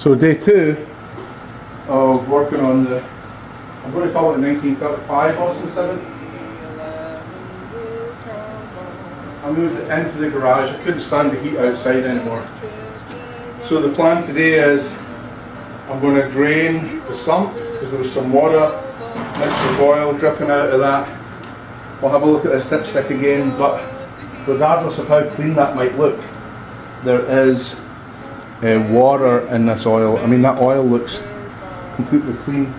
So day 2 of working on the, I'm going to call it 1935 Austin 7. I moved it into the garage. I couldn't stand the heat outside anymore. So the plan today is I'm going to drain the sump because there was some water mixed with oil dripping out of that. We'll have a look at this dipstick again, but regardless of how clean that might look, there is water in this oil. I mean, that oil looks completely clean,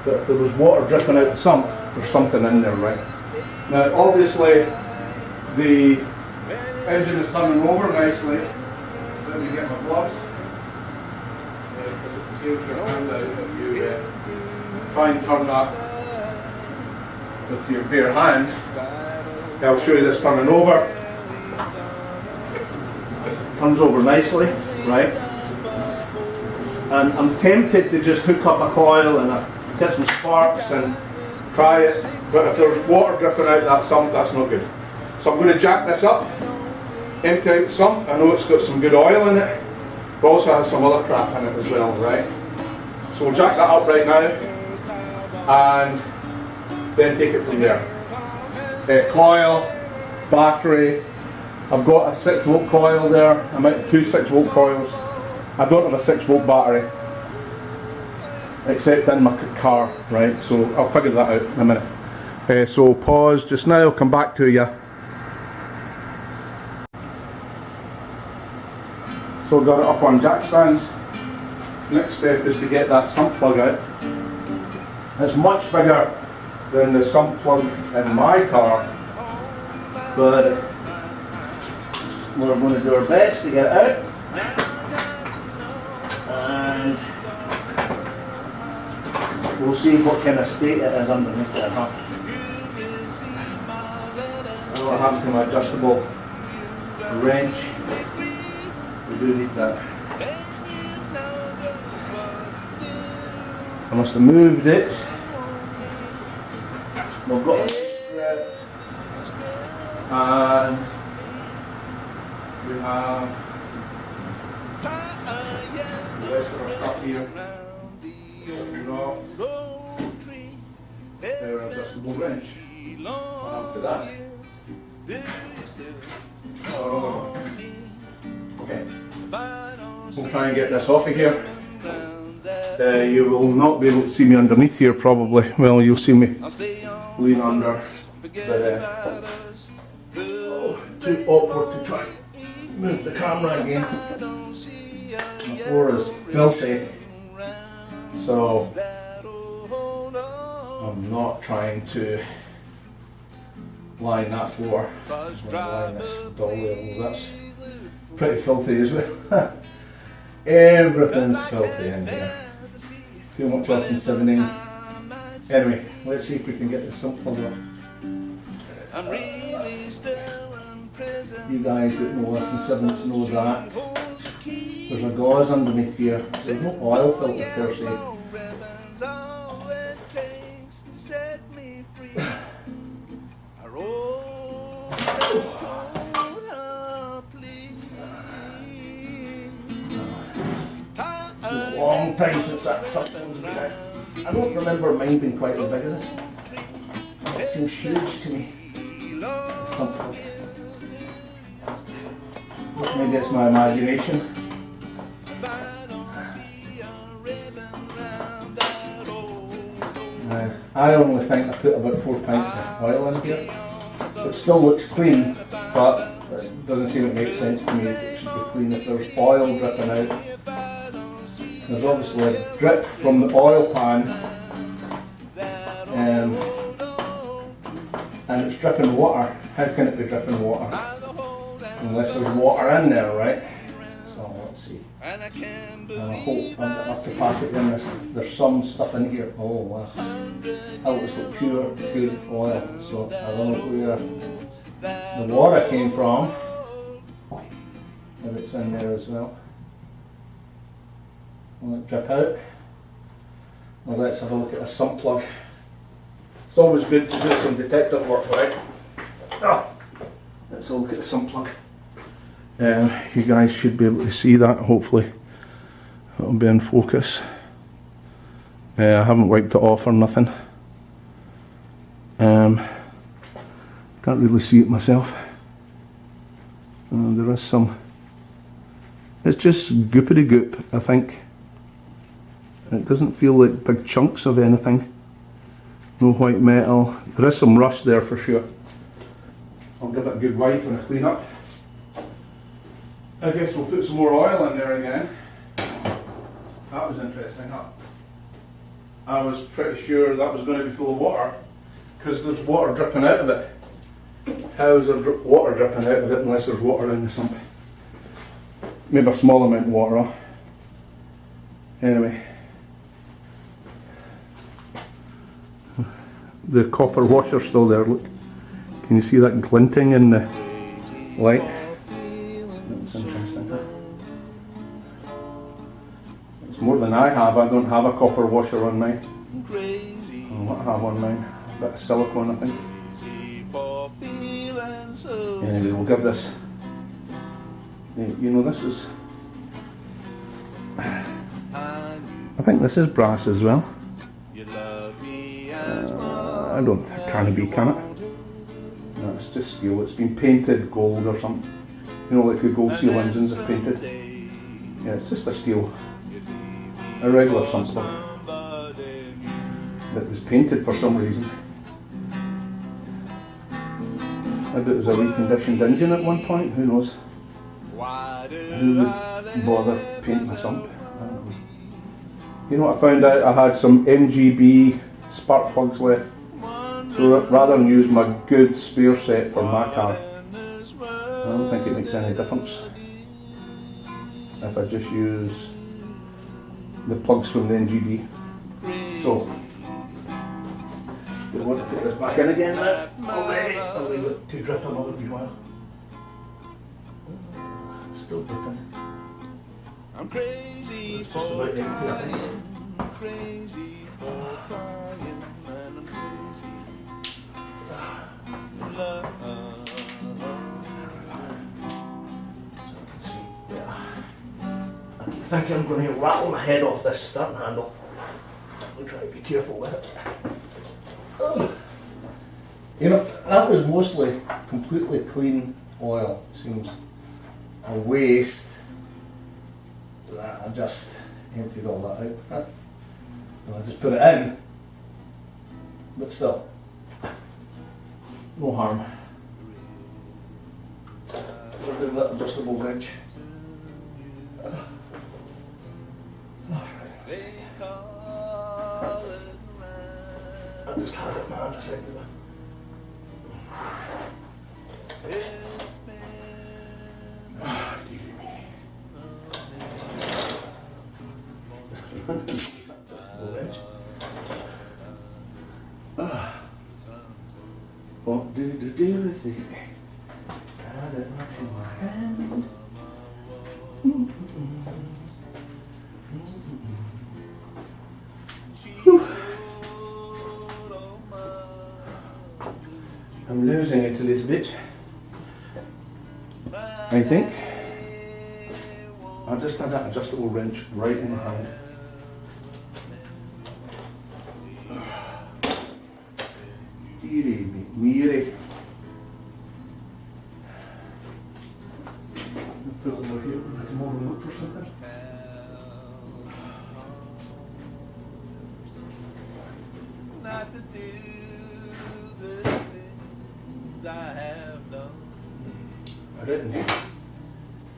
but if there was water dripping out the sump, there's something in there, right? Now, obviously, the engine is turning over nicely. Let me get my gloves, because it tears your hand out if you try and turn that with your bare hand. I'll show you this turning over. Turns over nicely, right? And I'm tempted to just hook up a coil and get some sparks and try it, but if there's water dripping out that sump, that's not good. So I'm going to jack this up, empty out the sump. I know it's got some good oil in it, but also has some other crap in it as well, right? So we'll jack that up right now and then take it from there. Coil, battery. I've got a 6-volt coil there. I'm out of 2 6-volt coils. I don't have a 6-volt battery, except in my car, right? So I'll figure that out in a minute. So pause just now, I'll come back to you. So I've got it up on jack stands. Next step is to get that sump plug out. It's much bigger than the sump plug in my car, but we're going to do our best to get it out. And we'll see what kind of state it is underneath there. I don't have to my adjustable wrench. We do need that. I must have moved it. We've got a grip, and we have the rest of our stuff here. There are adjustable wrench. After that. Oh. Okay. We'll try and get this off of here. You will not be able to see me underneath here probably. Well, you'll see me lean under. But, too awkward to try and move the camera again. The floor is filthy, so I'm not trying to line that floor. I'm going to line this dolly. That's pretty filthy, isn't it? Everything's filthy in here. Too much less than 17. Anyway, let's see if we can get this sump plug off. You guys that know less than 7 know that. There's a gauze underneath here. There's no oil filter per se. Long time since that something was big. I don't remember mine being quite as big as this. It seems huge to me. Maybe it's my imagination. I only think I put about 4 pints of oil in here. It still looks clean, but it doesn't seem to make sense to me that it should be clean if there's oil dripping out. There's obviously a drip from the oil pan, and it's dripping water. How can it be dripping water? Unless there's water in there, right? So let's see. And I hope I'm going to have to pass it in. There's some stuff in here. Oh wow. That looks like pure oil. So I don't know where the water came from. If it's in there as well. Will it drip out? Well, let's have a look at the sump plug. It's always good to do some detective work, right? Let's have a look at the sump plug. You guys should be able to see that, hopefully. It'll be in focus. I haven't wiped it off or nothing. Can't really see it myself. There is some. It's just goopity goop, I think. It doesn't feel like big chunks of anything. No white metal. There is some rust there for sure. I'll give it a good wipe and a clean up. I guess we'll put some more oil in there again. That was interesting, huh? I was pretty sure that was going to be full of water because there's water dripping out of it. How is there water dripping out of it unless there's water in the sump? Maybe a small amount of water. Huh? Anyway. The copper washer's still there, look. Can you see that glinting in the light? That's interesting. It's more than I have. I don't have a copper washer on mine. What I have on mine? A bit of silicone, I think. Anyway, we'll give this. You know, this is. I think this is brass as well. I can't be, can it? No, it's just steel. It's been painted gold or something. You know, like the gold seal engines are painted. Yeah, it's just a steel, a regular sump plug that was painted for some reason. Maybe it was a reconditioned engine at one point. Who knows? Who would bother painting a sump? I don't know. You know what I found out? I had some MGB spark plugs left. So rather than use my good spare set for my car, I don't think it makes any difference if I just use the plugs from the NGB. So, do I want to put this back in again now? Already? I'll leave it to drip another wee while. Still dripping. I'm crazy for empty, I think. I'm crazy for crying, and I'm crazy for love. I keep thinking I'm going to rattle my head off this starting handle. I'll try to be careful with it. You know, that was mostly completely clean oil. Seems a waste that I just emptied all that out. And I just put it in, but still, no harm. We'll do that adjustable wrench. I just had it man a second ago. What do to do with it? Got it up in my hand. I'm losing it a little bit. I think. I just had that adjustable wrench right in my hand. Dearie. Put it over here and I can more look for something. Not to do the things I have done. I didn't.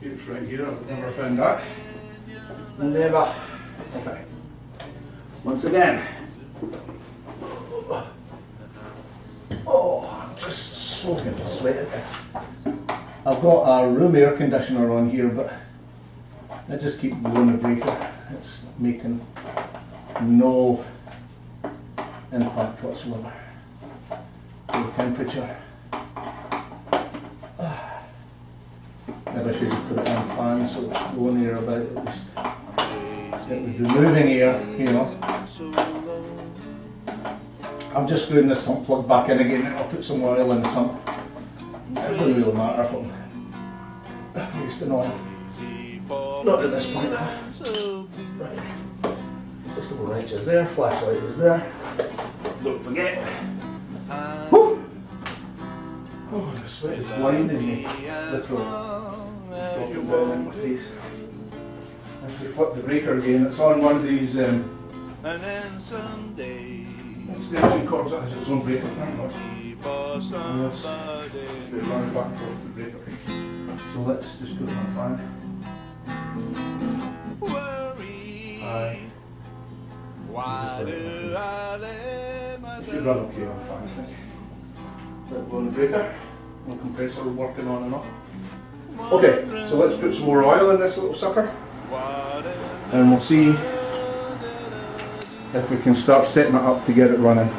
It's right here. I've never found that. Never. Okay. Once again. Oh, I'm just soaking with sweat. I've got a room air conditioner on here, but I just keep blowing the breaker. It's making no impact whatsoever. The temperature. Maybe I should just put it on fan so it's blowing air about at least. It was removing air, you know. I'm just screwing this sump plug back in again and I'll put some oil in the sump. It doesn't really matter if I'm wasting oil. not at this point. Right. Adjustable wrench is there, flashlight is there. Don't forget. Woo! Oh, the sweat is blinding me. Let's go. Dropping down in my face. Actually flip the breaker again. It's on one of these extension cords that has its own breaker. Yes. It's running back and forth the breaker. So let's just put it on fan. Aye. Should run okay on fan, I think. Let go on the breaker. No compressor working on and off. Okay, so let's put some more oil in this little sucker. And we'll see if we can start setting it up to get it running.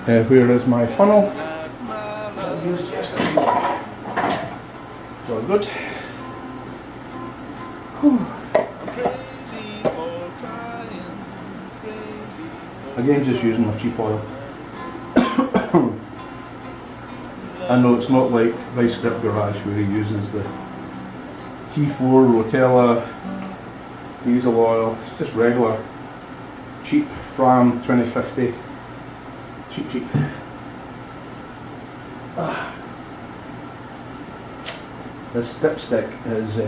Where is my funnel? I used yesterday. It's all good. Again, just using my cheap oil. I know it's not like Vice Grip Garage where he uses the T4 Rotella diesel oil. It's just regular, cheap Fram 2050. Cheap. This dipstick is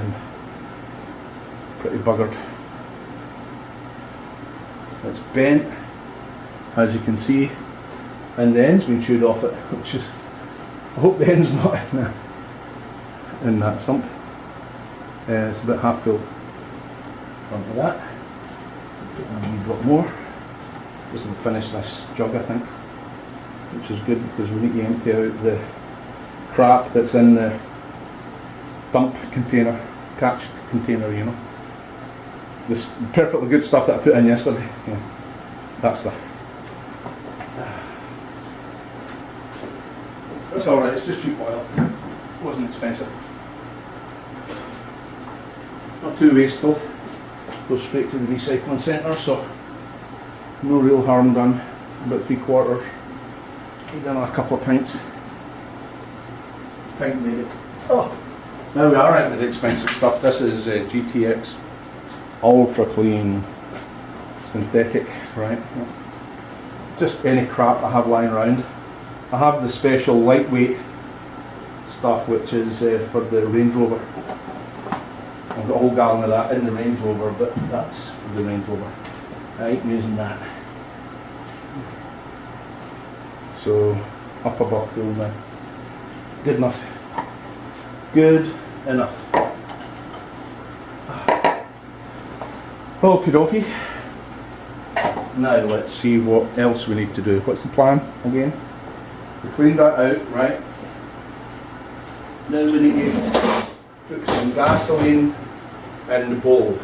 pretty buggered. It's bent, as you can see, and the end's been chewed off it, which is, I hope the end's not in that sump. It's about half full. Onto that. Put a wee drop more. Just to finish this jug, I think, which is good because we need to empty out the crap that's in the dump container, catch container, you know. This perfectly good stuff that I put in yesterday. Yeah, that stuff. It's alright, it's just cheap oil. It wasn't expensive. Not too wasteful. Goes straight to the recycling centre, so no real harm done. About 3/4. Need another couple of pints. Pint maybe. Oh, now we are into the expensive stuff. This is GTX Ultra Clean Synthetic, right? Just any crap I have lying around. I have the special lightweight stuff, which is for the Range Rover. I've got a whole gallon of that in the Range Rover, but that's for the Range Rover. I ain't using that. So, up above full now. Good enough. Good enough. Okie dokie. Now let's see what else we need to do. What's the plan again? We cleaned that out, right? Now we need to put some gasoline in the bowl.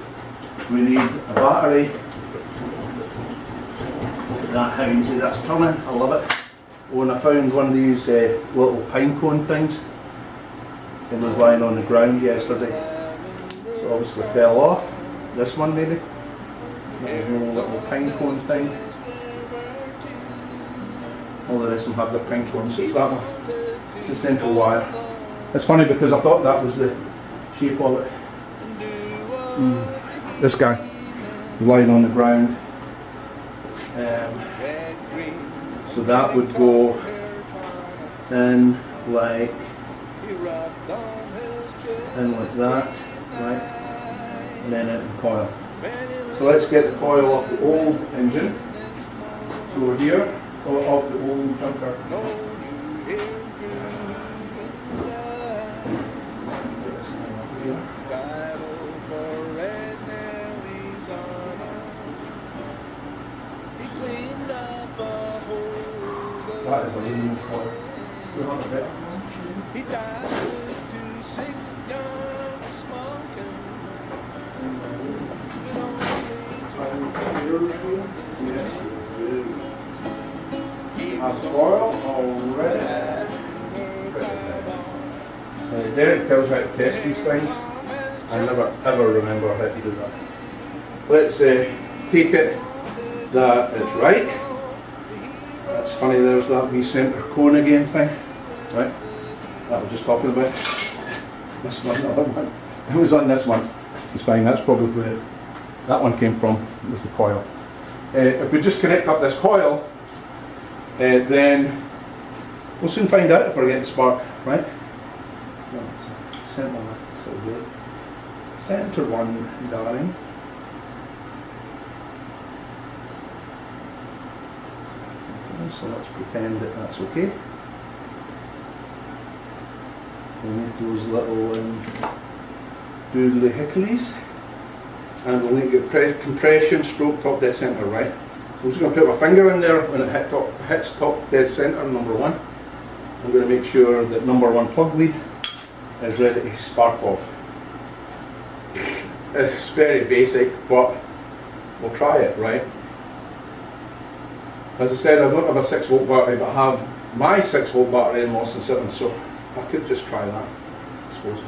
We need a battery. That houndsy, that's turning, I love it. Oh, and I found one of these little pine cone things. It was lying on the ground yesterday. So obviously fell off. This one maybe. There's a little pine cone thing. All the rest of them have the pine cones. So it's that one. It's the central wire. It's funny because I thought that was the shape of it. This guy was lying on the ground. So that would go in like that, right? And then out the coil. So let's get the coil off the old engine. So we're here, off the old junker. That is a leading coil. We want a better one. He died to 6 guns smoking. Yes, we do. Has oil already. Derek tells me how to test these things. I never ever remember how to do that. Let's take it that it's right. That's funny, there's that wee centre cone again thing, right? that was just talking about. This one, the other one. It was on this one. It's fine, that's probably where that one came from, was the coil. If we just connect up this coil, then we'll soon find out if we're getting spark, right? Centre that, so good. Centre one, darling. Okay, so let's pretend that that's okay. We'll need those little doodly hickleys. And we'll need to get compression, stroke, top dead centre, right? So I'm just going to put my finger in there when it hits top dead centre, number one. I'm going to make sure that number one plug lead is ready to spark off. It's very basic, but we'll try it, right? As I said, I don't have a 6 volt battery, but I have my 6 volt battery in Lost and 7, so I could just try that, I suppose.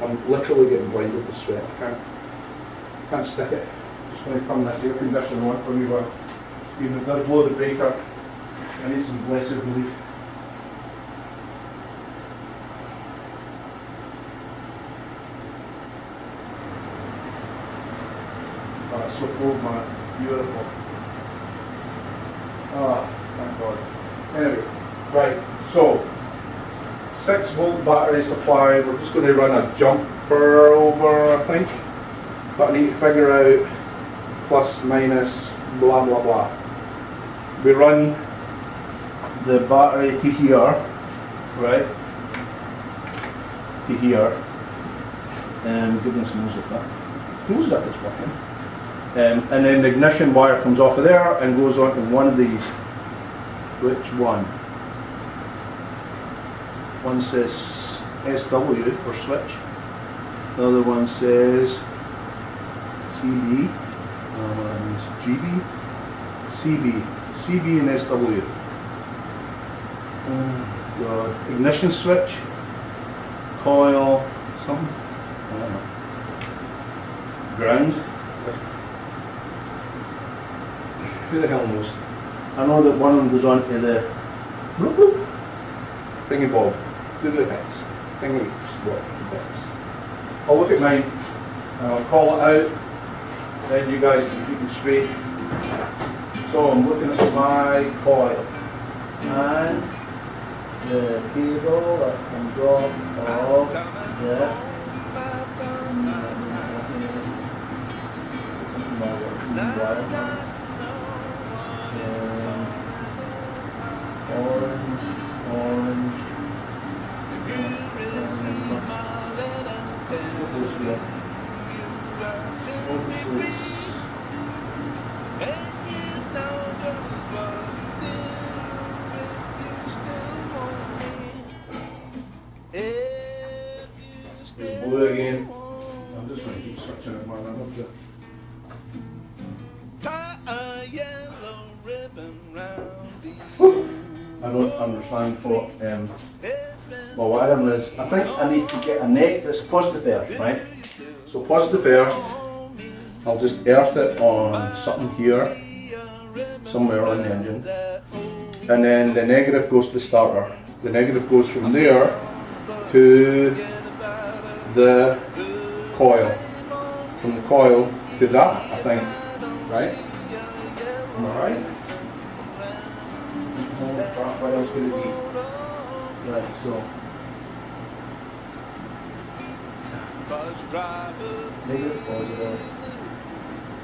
I'm literally getting blinded with sweat. I can't stick it. Just want to turn this air conditioner on for me while even if it does blow the breaker. I need some blessed relief. Oh, it's so cold, man. Beautiful. Ah, thank God. Anyway, right, so 6 volt battery supply. We're just going to run a jumper over, I think. But I need to figure out plus, minus, blah blah blah. We run the battery to here, right? To here. Goodness knows if that. Knows if it's working. And then the ignition wire comes off of there and goes onto one of these. Which one? One says SW for switch. The other one says CB. And GB. CB. CB and SW. The ignition switch. Coil. Something. I don't know. Ground. Who the hell knows? I know that one of them goes on to the bloop bloop thingy bob, doodly bits, thingy swap bits. I'll look at mine and I'll call it out, then you guys can keep it straight. So I'm looking at my coil and the cable that comes off of the orange. Blue again. I'm just going to keep switching it, man. I love to. I don't understand what my wiring is. I think I need to get a net that's positive earth, right? So positive earth, I'll just earth it on something here, somewhere on the engine. And then the negative goes to the starter. The negative goes from there to the coil. From the coil to that, I think, right? Am I right? What else could it be? Right, so negative, positive,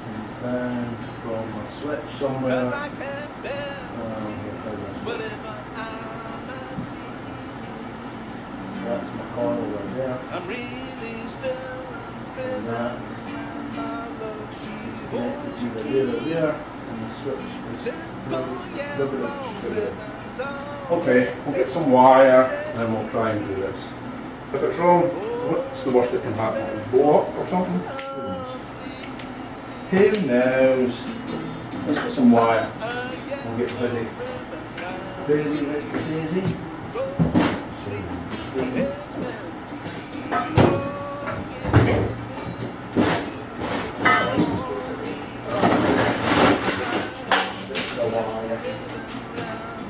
and then from a switch somewhere. That's my coil right there. And that is connected either there or there, and the switch is okay, we'll get some wire and we'll try and do this. If it's wrong, what's the worst that can happen? It'll blow up or something? Who knows? Let's get some wire. We'll get busy. Busy, busy.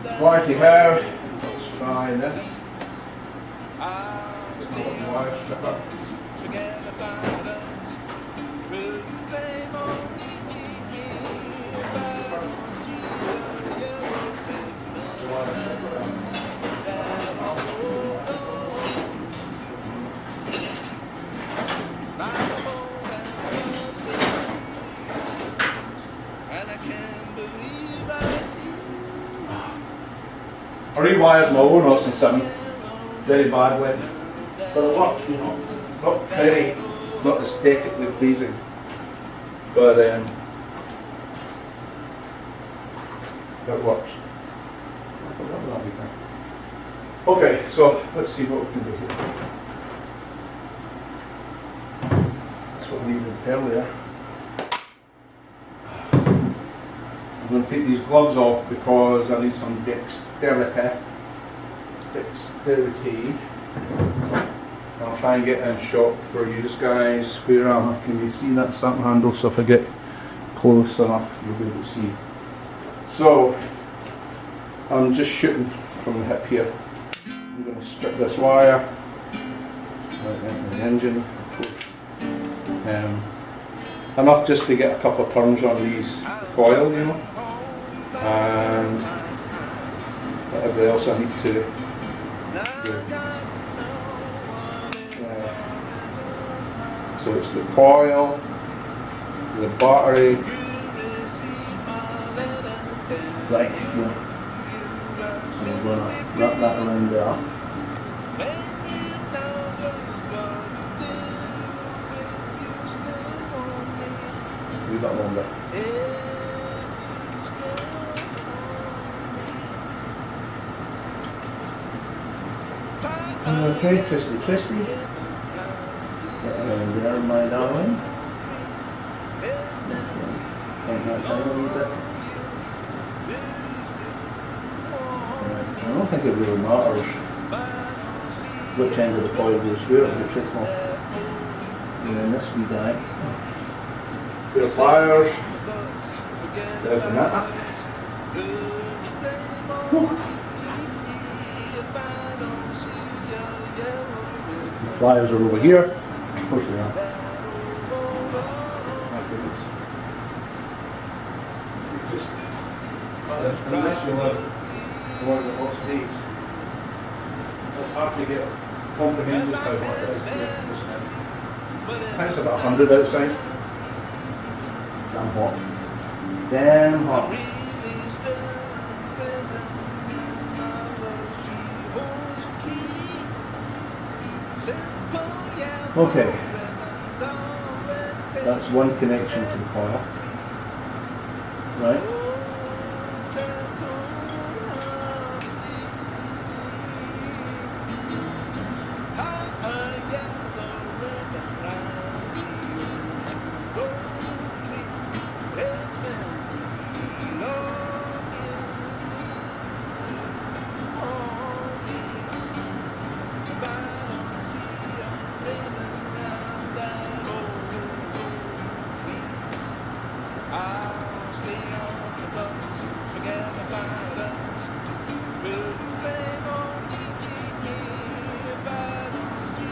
Righty ho, let's try this. Just a little wire stripper. I rewired my own Austin 7 very badly, but it works, you know. Not pretty, not aesthetically pleasing, but it works. I forgot about everything. Okay, so let's see what we can do here. That's what we needed earlier. I'm going to take these gloves off because I need some dexterity. I'll try and get in shot for you guys. Where am I? Can you see that stamp handle? So if I get close enough, you'll be able to see. So I'm just shooting from the hip here. I'm going to strip this wire right into the engine. Enough just to get a couple of turns on these coil, you know, and whatever else I need to do. So it's the coil, the battery, right here. So we're going to wrap that around there. Leave that longer. Okay, twisty. Get around there, my darling. Tighten that down a wee bit. I don't think it really matters which end of the coil goes through, to be truthful. And then this wee guy. Bit of pliers. There's a nut. The pliers are over here. Of course they are. My goodness. Unless you live in one of the hot states, it's hard to get comprehend just how hot it is here just now. I think it's about 100 outside. Damn hot. Damn hot. Okay. That's one connection to the coil. Right?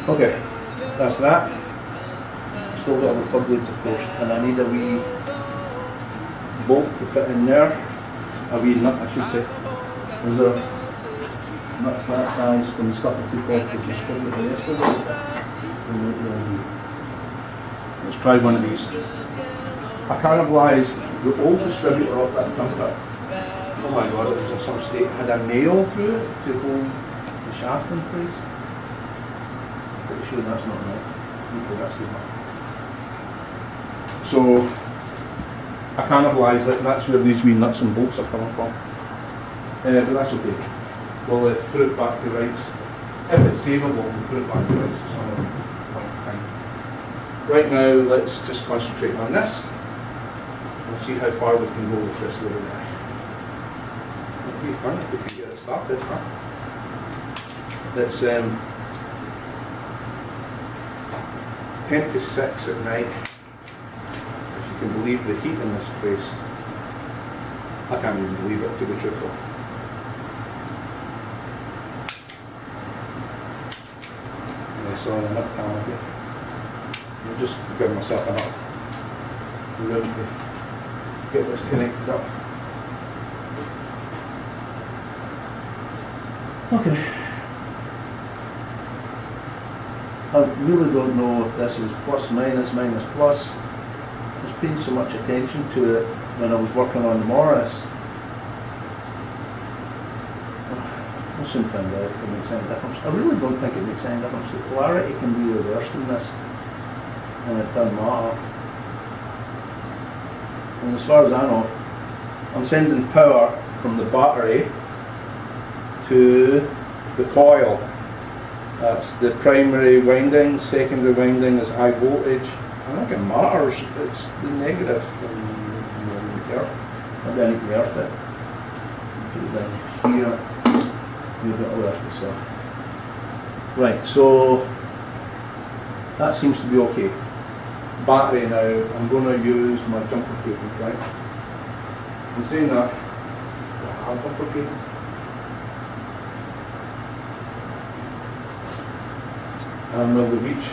Okay, that's that. Still got all the plug leads, of course, and I need a wee bolt to fit in there. A wee nut, I should say. Those are nuts that size from the stuff I took off the distributor yesterday. Let's try one of these. I cannibalised the old distributor off that printer. Oh my god, it was in some state. It had a nail through it to hold the shaft in place. Pretty sure that's not right. Okay, that's good enough. So I cannibalised it, and that's where these wee nuts and bolts are coming from. But that's okay. We'll put it back to rights. If it's savable, we'll put it back to rights at some point in time. Right now, let's just concentrate on this. We'll see how far we can go with this little guy. It'd be fun if we could get it started, huh? It's 10 to 6 at night. If you can believe the heat in this place. I can't even believe it, to be truthful. on a nip canopy. I'll just give myself enough room to get this connected up. Okay. I really don't know if this is plus minus, minus plus. There's been so much attention to it when I was working on the Morris. We'll soon find out if it makes any difference. I really don't think it makes any difference. The polarity can be reversed in this, and it doesn't matter. And as far as I know, I'm sending power from the battery to the coil. That's the primary winding. Secondary winding is high voltage. I think it matters. It's the negative from the earth. Maybe I need to earth it. Put it down here. Maybe it'll earth itself. Right, so that seems to be okay. Battery now, I'm going to use my jumper cables, right? I'm saying that I have jumper cables. And will they reach?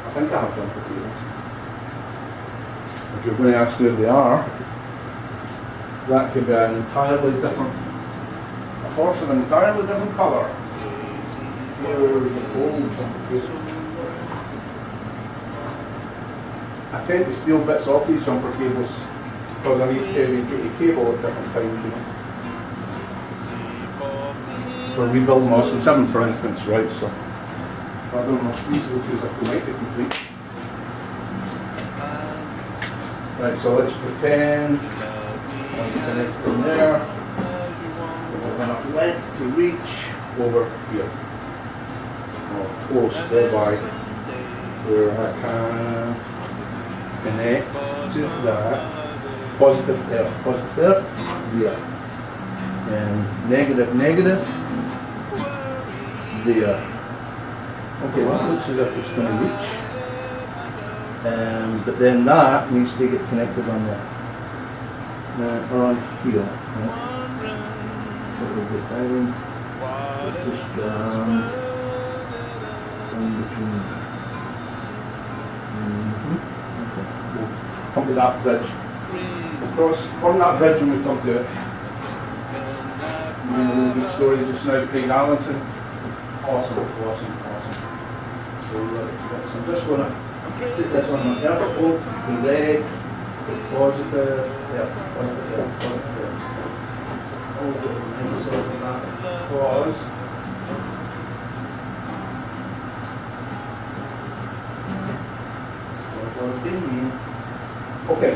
I think I have jumper cables. If you're going to ask where they are, that could be an entirely different, a force of an entirely different colour. Here's the old jumper cable. I tend to steal bits off these jumper cables because I need heavy duty cable at different times, you know. For rebuilding my Austin 7, for instance, right? So I don't know if these will choose if they might be complete. Right, so let's pretend I'm connected in there. We'll have enough length to reach over here. Or close thereby where I can connect to that positive there, there. And negative, negative. There. Okay, well, that looks as if it's going to reach. But then that needs to get connected on there. Or on here. Right? So it will be fine. Let's just jam in between. Okay. We'll come to that bridge. Of course, on that bridge when we come to it. Good story just now to Craig Allenson. Awesome. So I'm just going to put this on my earth bolt, the red, the positive, positive. I'll go remind myself of that because okay,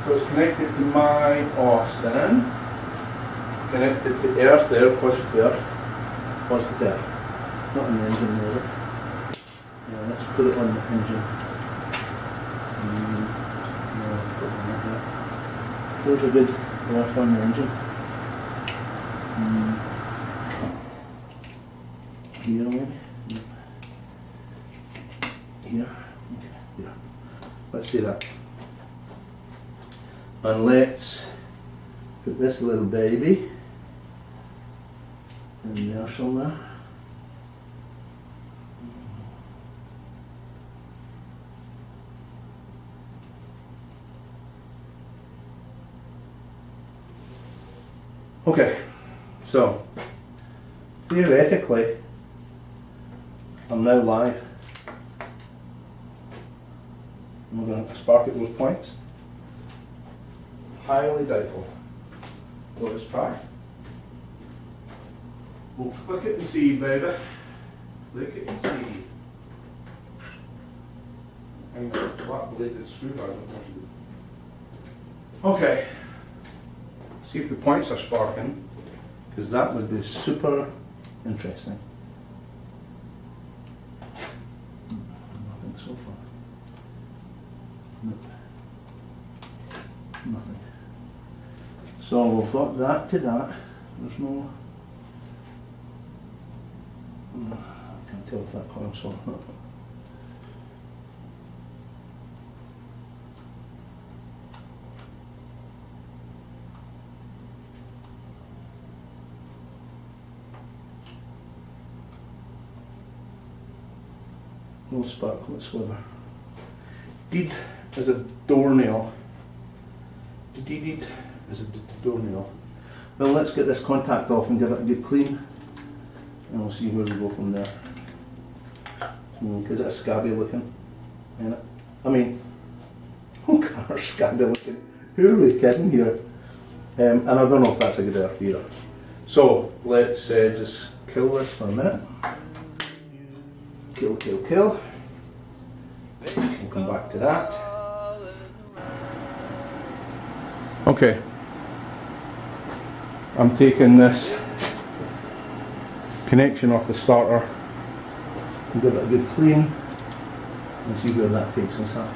so it's connected to my Austin. Connected to earth there, positive earth. Not on the engine there. Yeah, let's put it on the engine. There's a good earth on the engine. Here maybe? Here? Okay, here. Let's see that. And let's put this little baby in there somewhere. Okay, so theoretically, I'm now live. I'm going to spark at those points. Highly doubtful. Well, let's try. We'll click it and see, baby. Click it and see. I'm going to flat bladed screwdriver. Okay. See if the points are sparking, because that would be super interesting. Nothing so far. Nope. Nothing. So we've got that to that. There's no. I can't tell if that coil's saw. no spark whatsoever. Deed is a doornail. Deed is a doornail. Well, let's get this contact off and give it a good clean, and we'll see where we go from there. Because it's scabby looking, isn't it? I mean, who cares, scabby looking? Who are we kidding here? And I don't know if that's a good idea either. So let's just kill this for a minute. Kill. We'll come back to that. Okay. I'm taking this connection off the starter and give it a good clean and see where that takes us up.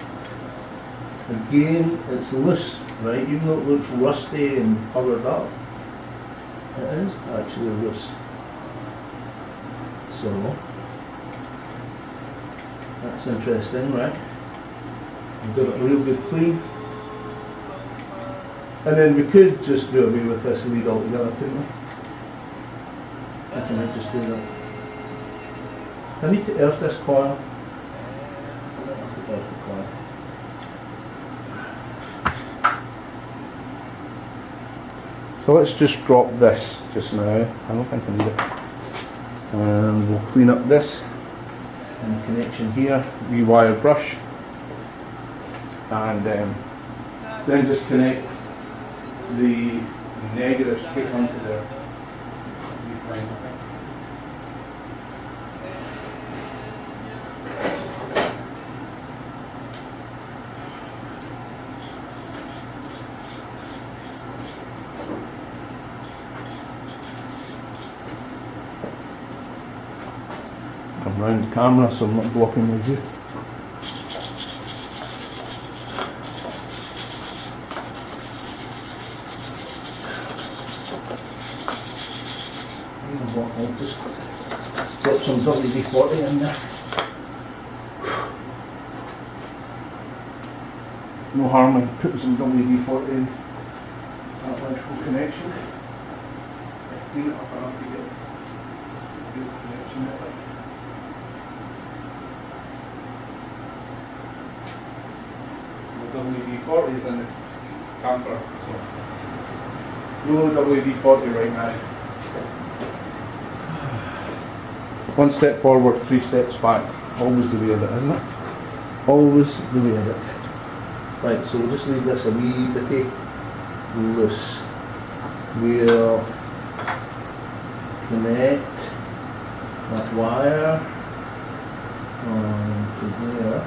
Again, it's loose, right? Even though it looks rusty and covered up, it is actually loose. So that's interesting, right? We'll give it a real good clean. And then we could just do away with this lead altogether, couldn't we? I might just do that. I need to earth this coil. I don't have to earth the coil. So let's just drop this just now. I don't think I need it. And we'll clean up this and the connection here, rewire brush, and then just connect the negative straight onto there. That'll be fine, I think. Come round the camera so I'm not blocking my view. I'll just drop some WD-40 in there. No harm in putting some WD-40 in that electrical connection. Clean it up enough to get a good connection there. The WD-40 is in the camper, so no WD-40 right now. One step forward, 3 steps back. Always the way of it, isn't it? Always the way of it. Right, so we'll just leave this a wee bit loose. We'll connect that wire to there.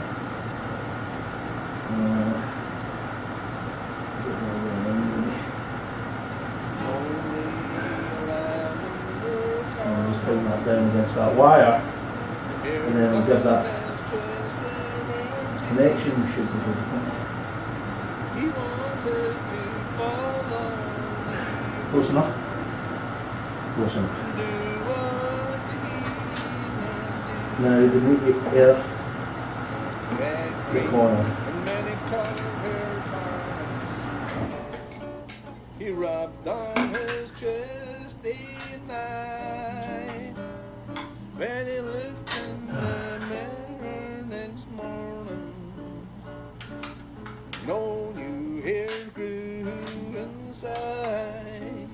Just tighten that down against that wire, and then we'll give that connection. We should be good, I think. Close enough? Close enough. Now we need to earth the coil. He rubbed on his chest day and night. When he looked in the mirror next morning, no new hair grew inside.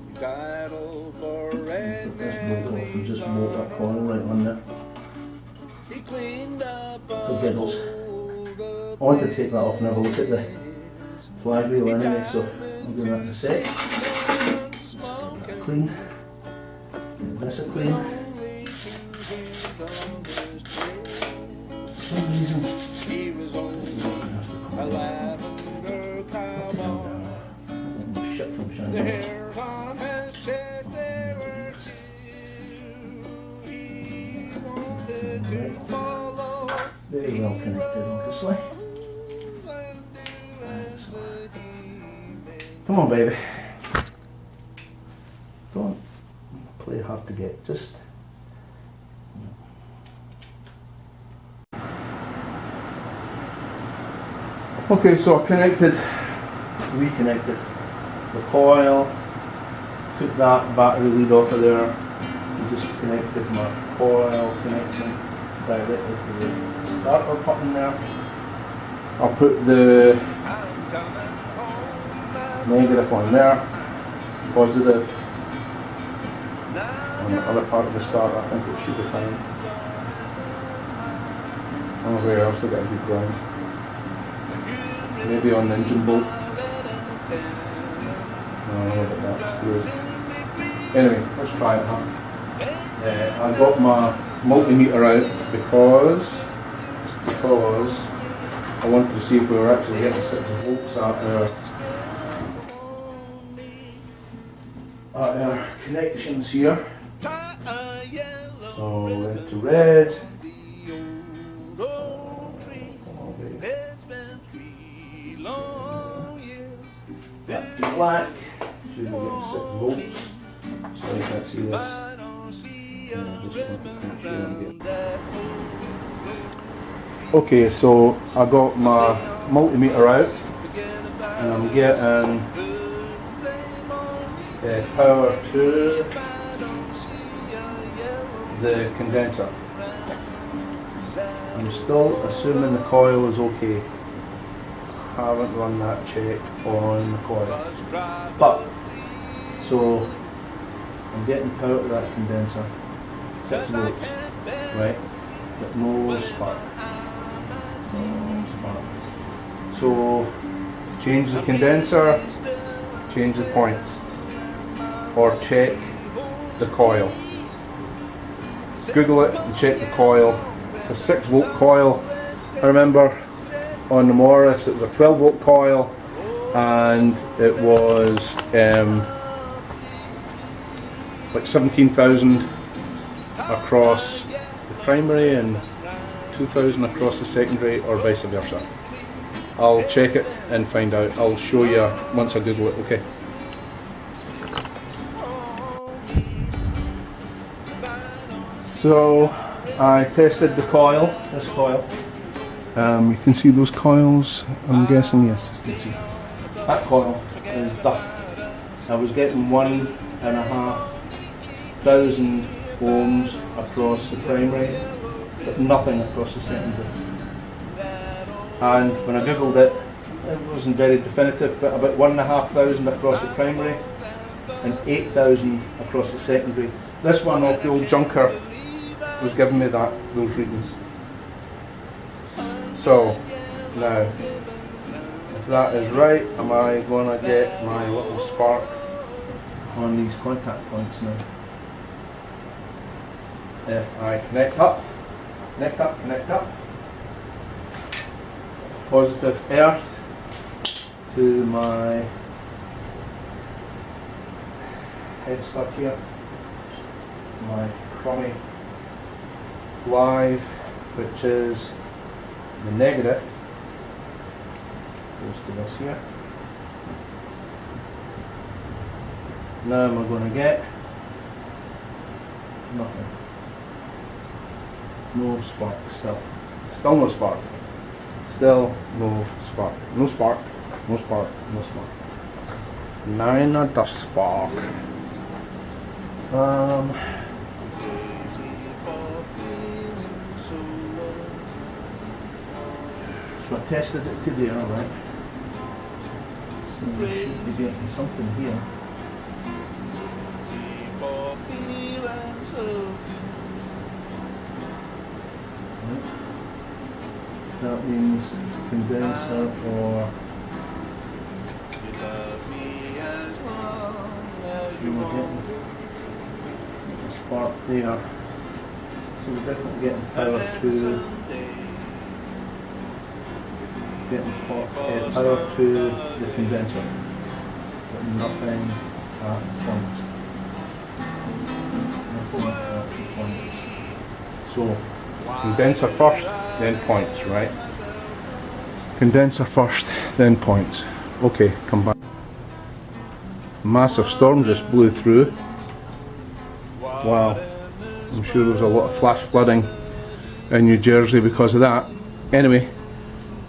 He died over red and just bolt that coil right on there. He cleaned up for giggles. I want to take that off and have a look at the flywheel anyway, so I'll do that in a sec. Clean. This is clean. For some reason, he was on a lavender cowboy. Shit from China. The hairs on his chest, they were too. He wanted to follow. Very well connected, obviously. Come on, baby. Don't play hard to get, just. Okay, so I reconnected the coil, took that battery lead off of there, and just connected my coil connection directly to the starter button there. I'll put the negative on there, positive on the other part of the starter. I think it should be fine. I don't know where else to get a good ground. Maybe on the engine bolt. No, I don't know about that screw. Anyway, let's try it out. I got my multimeter out because I wanted to see if we were actually getting 6 volts at our connections here. So into red. Back to black. Should be getting 6 volts. So you can't see this. I just want to make sure I'm getting. Okay, so I got my multimeter out and I'm getting power to the condenser. I'm still assuming the coil is okay. Haven't run that check on the coil. But, so I'm getting power to that condenser. 6 volts, right? But no spark. No spark. So change the condenser, change the points, or check the coil. Google it and check the coil. It's a 6 volt coil. I remember on the Morris it was a 12 volt coil and it was like 17,000 across the primary and 2,000 across the secondary, or vice versa. I'll check it and find out. I'll show you once I Google it, okay? So I tested the coil, this coil. You can see those coils, I'm guessing, yes, you can see. That coil is duff. I was getting 1,500 ohms across the primary, but nothing across the secondary. And when I googled it, it wasn't very definitive, but about 1,500 across the primary and 8,000 across the secondary. This one off the old junker was giving me those readings. So now, if that is right, am I going to get my little spark on these contact points now? If I connect up, positive earth to my head stud here, my crummy live, which is the negative, goes to this here. Now am I going to get nothing. No spark still. Still no spark. Still no spark. No spark. No spark. No spark. Nine at the spark. So I tested it today, alright. So we should be getting something here. That means condenser or a spark there. So we're definitely getting power to power to the condenser, but nothing at points. Nothing at points. So condenser first, then points, right? Condenser first, then points. Okay, come back. Massive storm just blew through. Wow. I'm sure there was a lot of flash flooding in New Jersey because of that. Anyway,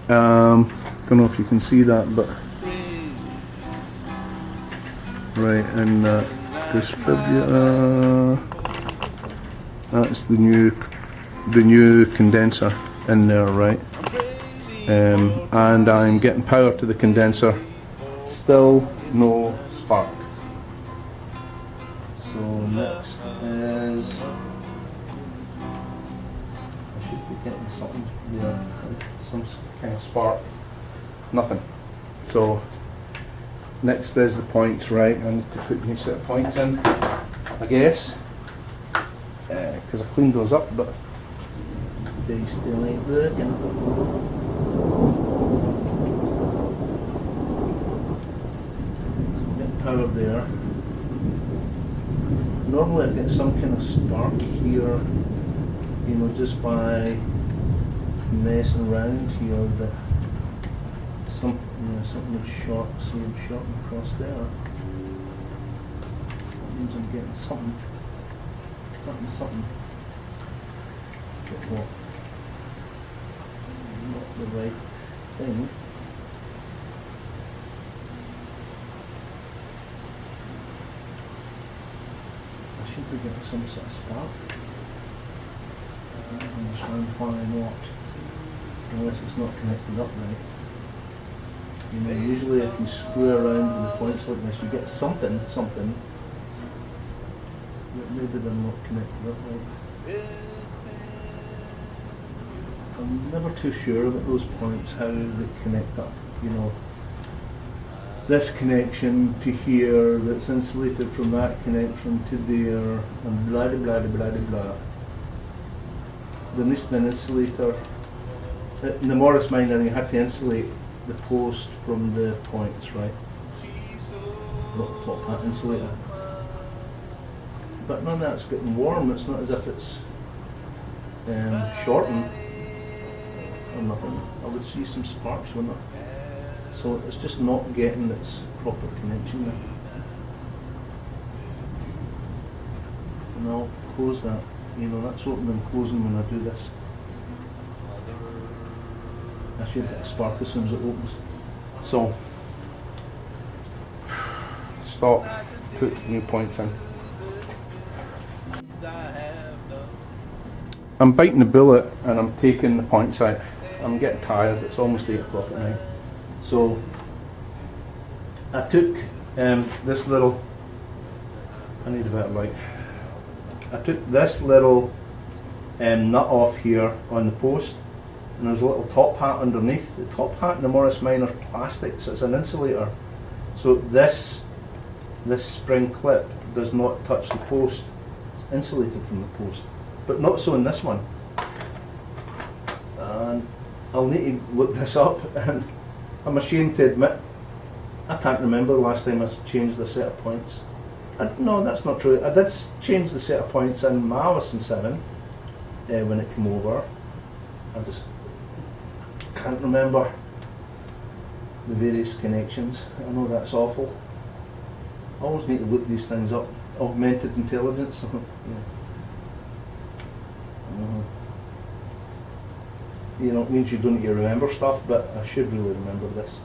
don't know if you can see that, but right, and distributor, that's the new the new condenser in there, right? And I'm getting power to the condenser. Still no spark. So next is, I should be getting something there, some kind of spark. Nothing. So next is the points, right? I need to put a new set of points in, I guess, because I cleaned those up, but they still ain't working. So get power there. Normally I get some kind of spark here, you know, just by messing around here, that something would short, see it shorting across there. So that means I'm getting something. But what? Not the right thing. I should be getting some sort of spark. I don't understand why not, unless it's not connected up right. You know, usually if you screw around with the points like this, you get something, but maybe they're not connected up right. I'm never too sure about those points, how they connect up, you know. This connection to here that's insulated from that connection to there, and blah blah blah blah blah. There needs to be an insulator. In the Morris miner, you had to insulate the post from the points, right? Not that insulator. But none of that's getting warm. It's not as if it's shortened or nothing. I would see some sparks, wouldn't it? So it's just not getting its proper connection there. And I'll close that. You know, that's open and closing when I do this. I should get a spark as soon as it opens. So, stop, put new points in. I'm biting the bullet and I'm taking the points out. I'm getting tired, it's almost 8 o'clock at night. So, I took this little, I need a bit of light. I took this little nut off here on the post, and there's a little top hat underneath. The top hat in the Morris Minor is plastic, so it's an insulator. So this spring clip does not touch the post. It's insulated from the post, but not so in this one. And I'll need to look this up, and I'm ashamed to admit, I can't remember the last time I changed the set of points. No, that's not true. I did change the set of points in my Allison 7 when it came over. I just can't remember the various connections. I know that's awful. I always need to look these things up. Augmented intelligence. You know, it means you don't need to remember stuff, but I should really remember this.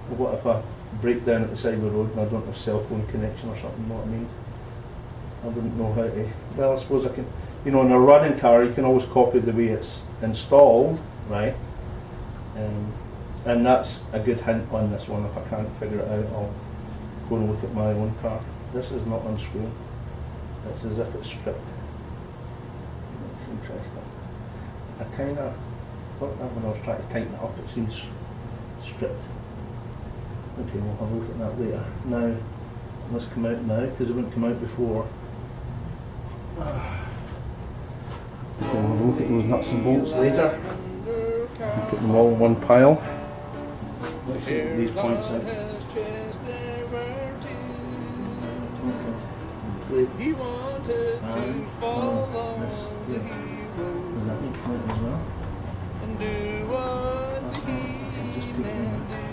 What if I break down at the side of the road and I don't have cell phone connection or something, you know what I mean? I wouldn't know how to, well, I suppose I can, you know, in a running car you can always copy the way it's installed, right? And that's a good hint on this one. If I can't figure it out, I'll go and look at my own car. This is not unscrewed. It's as if it's stripped. That's interesting. I kind of thought that when I was trying to tighten it up, it seems stripped. Okay, we'll have a look at that later. Now, it must come out now because it wouldn't come out before. So we'll look at those nuts and bolts later. I'll put them all in one pile. Let's get these points out. Okay. He wanted to follow the hero. Does that need to come out as well? And do what he can do.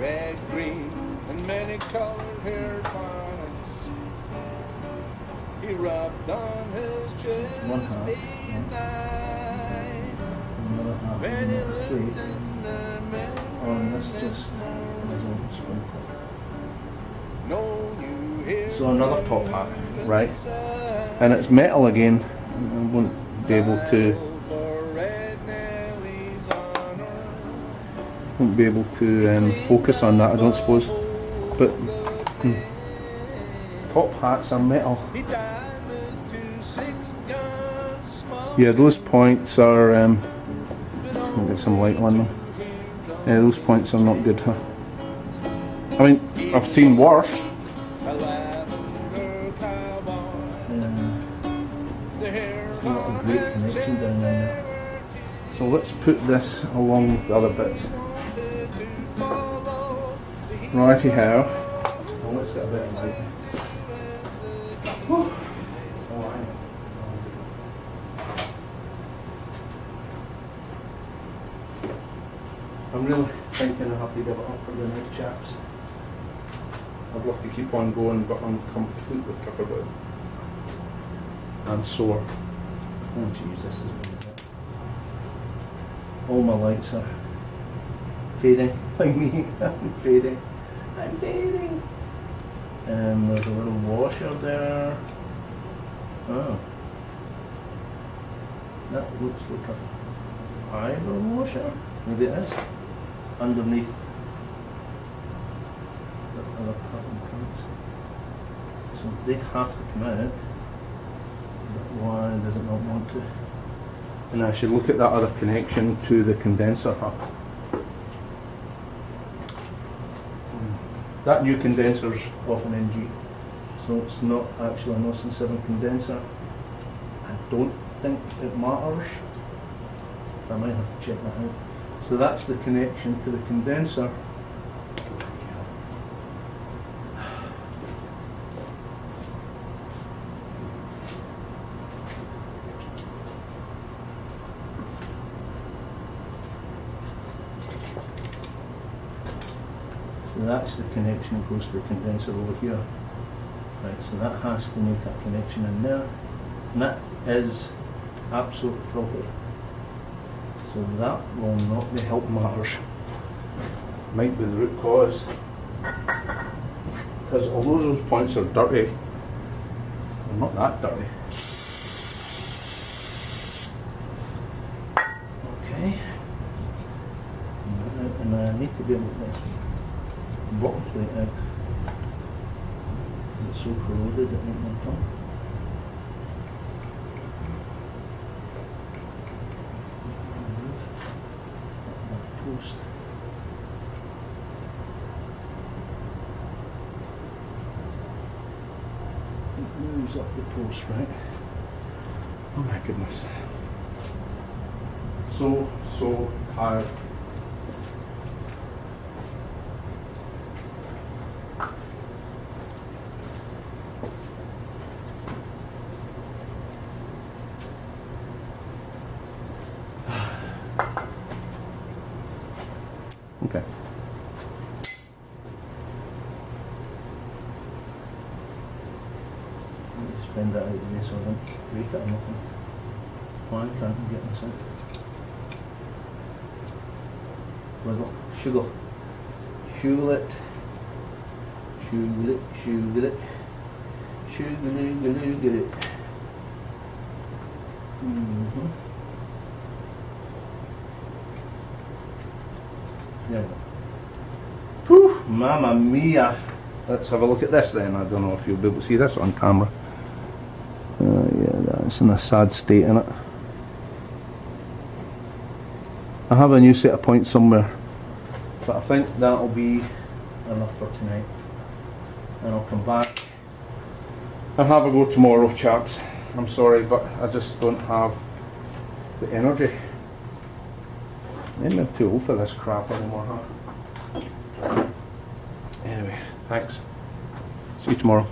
Red, green, and many colored hair bonnets. He rubbed on his chest day and night. When he looked in the mirror, this just no, you hear So another top hat, right? And it's metal again. I won't be able to focus on that, I don't suppose. But top hats are metal. Yeah, those points are. Let's get some light on them. Yeah, those points are not good, huh? I mean, I've seen worse. Not a great connection down there. So let's put this along with the other bits. Righty how. Well, let's get a bit of light. I'm really thinking I have to give it up for the night, chaps. I'd love to keep on going, but I'm completely tuckered out. And sore. Oh jeez, this is really bad. All my lights are fading, like me. I'm fading. I'm fading. There's a little washer there. Oh. That looks like a fibre washer. Maybe it is. Underneath the other pattern prints. So they have to come out. But why does it not want to? And I should look at that other connection to the condenser hub. That new condenser's off an NG, so it's not actually an Austin 7 condenser. I don't think it matters. I might have to check that out. So that's the connection to the condenser. So that's the connection that goes to the condenser over here. Right, so that has to make that connection in there. And that is absolutely filthy. So that will not be help matters. Might be the root cause. Because although those points are dirty, they're not that dirty. Okay. And I need to be able to get this bottom plate out. It's so corroded it ain't no fun. Post. It moves up the post, right? Oh my goodness. So tired. Okay. Just bend that out of the way so I don't break it or nothing. Why can't you get this out? Wiggle. Sugar. Sugar it. Sugar it. Sugar it. Sugar it. Mm-hmm. There we go. Whew, mamma mia. Let's have a look at this then. I don't know if you'll be able to see this on camera. Yeah, that's in a sad state, isn't it? I have a new set of points somewhere, but I think that'll be enough for tonight. And I'll come back and have a go tomorrow, chaps. I'm sorry, but I just don't have the energy. Maybe I'm too old for this crap anymore, huh? Anyway, thanks. See you tomorrow.